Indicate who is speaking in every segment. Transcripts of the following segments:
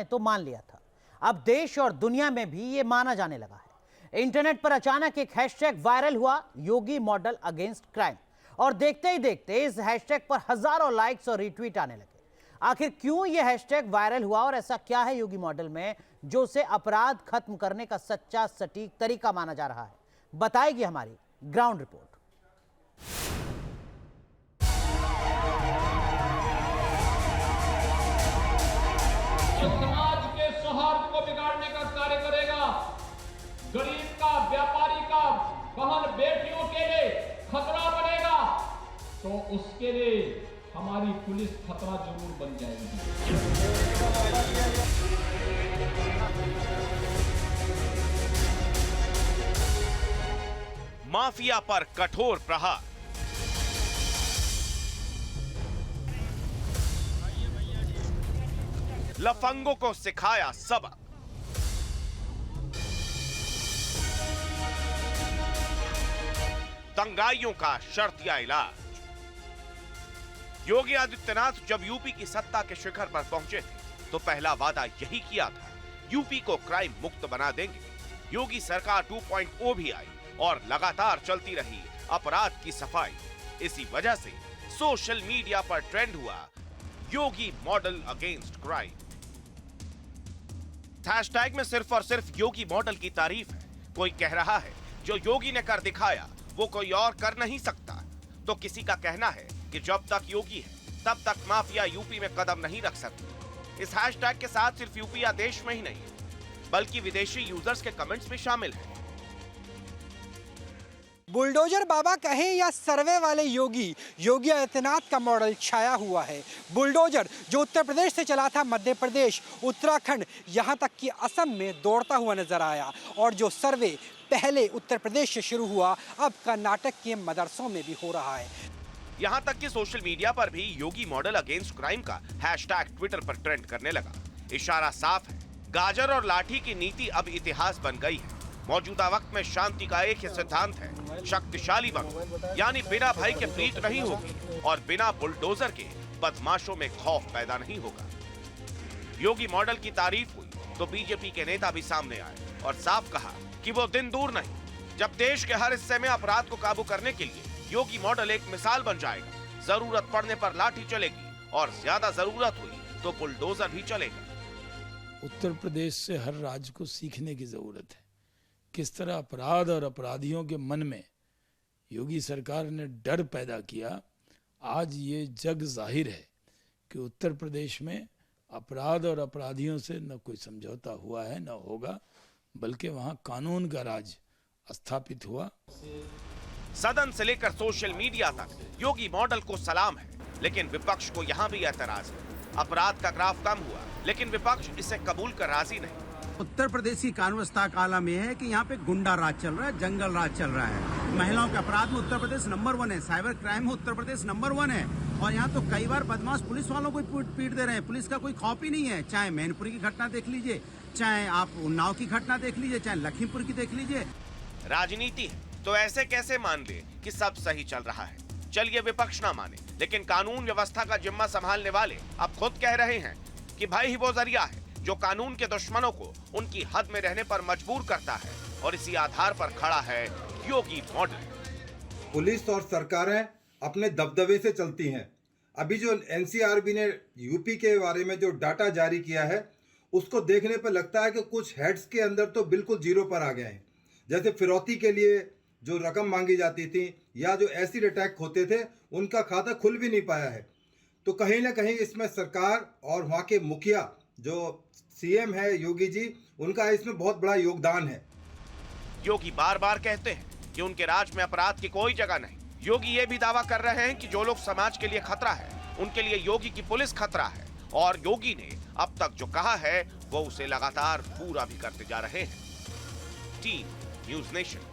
Speaker 1: ने तो मान लिया था, अब देश और दुनिया में भी ये माना जाने लगा है। इंटरनेट पर अचानक एक हैशटैग वायरल हुआ, योगी मॉडल अगेंस्ट क्राइम, और देखते ही देखते इस हैशटैग पर हजारों लाइक्स और रिट्वीट आने लगे। आखिर क्यों यह हैशटैग वायरल हुआ और ऐसा क्या है योगी मॉडल में जो उसे अपराध खत्म करने का सच्चा सटीक तरीका माना जा रहा है, बताएगी हमारी ग्राउंड रिपोर्ट।
Speaker 2: समाज के सौहार्द को बिगाड़ने का कार्य करेगा, गरीब का, व्यापारी का, बहन बेटियों के लिए खतरा बनेगा, तो उसके लिए हमारी पुलिस खतरा जरूर बन जाएगी।
Speaker 3: माफिया पर कठोर प्रहार। लफंगों को सिखाया सबक। दंगाइयों का शर्तिया इलाज। योगी आदित्यनाथ जब यूपी की सत्ता के शिखर पर पहुंचे थे तो पहला वादा यही किया था, यूपी को क्राइम मुक्त बना देंगे। योगी सरकार 2.0 भी आई और लगातार चलती रही अपराध की सफाई। इसी वजह से सोशल मीडिया पर ट्रेंड हुआ योगी मॉडल अगेंस्ट क्राइम। हैशटैग में सिर्फ और सिर्फ योगी मॉडल की तारीफ है। कोई कह रहा है जो योगी ने कर दिखाया वो कोई और कर नहीं सकता, तो किसी का कहना है कि जब तक योगी है तब तक माफिया यूपी में कदम नहीं रख सकती। इस हैशटैग के साथ सिर्फ यूपी या देश में ही नहीं बल्कि विदेशी यूजर्स के कमेंट्स भी शामिल हैं।
Speaker 4: बुलडोजर बाबा कहें या सर्वे वाले योगी, योगी आदित्यनाथ का मॉडल छाया हुआ है। बुलडोजर जो उत्तर प्रदेश से चला था मध्य प्रदेश, उत्तराखंड, यहाँ तक कि असम में दौड़ता हुआ नजर आया, और जो सर्वे पहले उत्तर प्रदेश से शुरू हुआ अब कर्नाटक के मदरसों में भी हो रहा है।
Speaker 3: यहाँ तक कि सोशल मीडिया पर भी योगी मॉडल अगेंस्ट क्राइम का हैशटैग ट्विटर पर ट्रेंड करने लगा। इशारा साफ है, गाजर और लाठी की नीति अब इतिहास बन गई है। मौजूदा वक्त में शांति का एक ही सिद्धांत है, शक्तिशाली बनो, यानी बिना भय के प्रीत नहीं होगी और बिना बुलडोजर के बदमाशों में खौफ पैदा नहीं होगा। योगी मॉडल की तारीफ हुई तो बीजेपी के नेता भी सामने आए और साफ कहा कि वो दिन दूर नहीं जब देश के हर हिस्से में अपराध को काबू करने के लिए योगी मॉडल एक मिसाल बन जाएगा। जरूरत पड़ने पर लाठी चलेगी और ज्यादा जरूरत हुई तो बुलडोजर भी चलेगा।
Speaker 5: उत्तर प्रदेश से हर राज्य को सीखने की जरूरत है, किस तरह अपराध और अपराधियों के मन में योगी सरकार ने डर पैदा किया। आज ये जग जाहिर है कि उत्तर प्रदेश में अपराध और अपराधियों से न कोई समझौता हुआ है न होगा, बल्कि वहां कानून का राज स्थापित हुआ।
Speaker 3: सदन से लेकर सोशल मीडिया तक योगी मॉडल को सलाम है, लेकिन विपक्ष को यहाँ भी एतराज है। अपराध का ग्राफ कम हुआ लेकिन विपक्ष इसे कबूल कर राजी नहीं।
Speaker 6: उत्तर प्रदेश की कानून व्यवस्था काला में है कि यहाँ पे गुंडा राज चल रहा है, जंगल राज चल रहा है। महिलाओं के अपराध में उत्तर प्रदेश नंबर 1 है, साइबर क्राइम में उत्तर प्रदेश नंबर 1 है, और यहाँ तो कई बार बदमाश पुलिस वालों को पीट दे रहे हैं। पुलिस का कोई खौफ ही नहीं है। चाहे मैनपुरी की घटना देख लीजिए, चाहे आप उन्नाव की घटना देख लीजिए, चाहे लखीमपुर की देख लीजिए।
Speaker 3: राजनीति है तो ऐसे कैसे मान ले कि सब सही चल रहा है। चलिए विपक्ष ना माने, लेकिन कानून व्यवस्था का जिम्मा संभालने वाले अब खुद कह रहे हैं कि भाई ही वो जरिया है जो कानून के दुश्मनों को उनकी हद में रहने पर मजबूर करता है, और इसी आधार पर खड़ा है योगी मॉडल।
Speaker 7: पुलिस और सरकारें अपने दबदबे से चलती हैं। अभी जो एनसीआरबी ने यूपी के बारे में जो डाटा जारी किया है उसको देखने पर लगता है कि कुछ हेड्स के अंदर तो बिल्कुल जीरो पर आ गए हैं। जैसे फिरौती के लिए जो रकम मांगी जाती थी या जो एसिड अटैक होते थे उनका खाता खुल भी नहीं पाया है। तो कहीं ना कहीं इसमें सरकार और वहाँ के मुखिया जो सीएम है योगी जी, उनका इसमें बहुत बड़ा योगदान है।
Speaker 3: योगी बार बार कहते हैं कि उनके राज में अपराध की कोई जगह नहीं। योगी ये भी दावा कर रहे हैं कि जो लोग समाज के लिए खतरा है उनके लिए योगी की पुलिस खतरा है, और योगी ने अब तक जो कहा है वो उसे लगातार पूरा भी करते जा रहे हैं। Team news nation.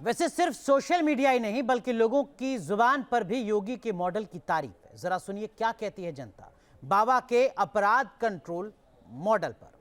Speaker 1: वैसे सिर्फ सोशल मीडिया ही नहीं बल्कि लोगों की जुबान पर भी योगी के मॉडल की तारीफ है। जरा सुनिए क्या कहती है जनता बाबा के अपराध कंट्रोल मॉडल पर।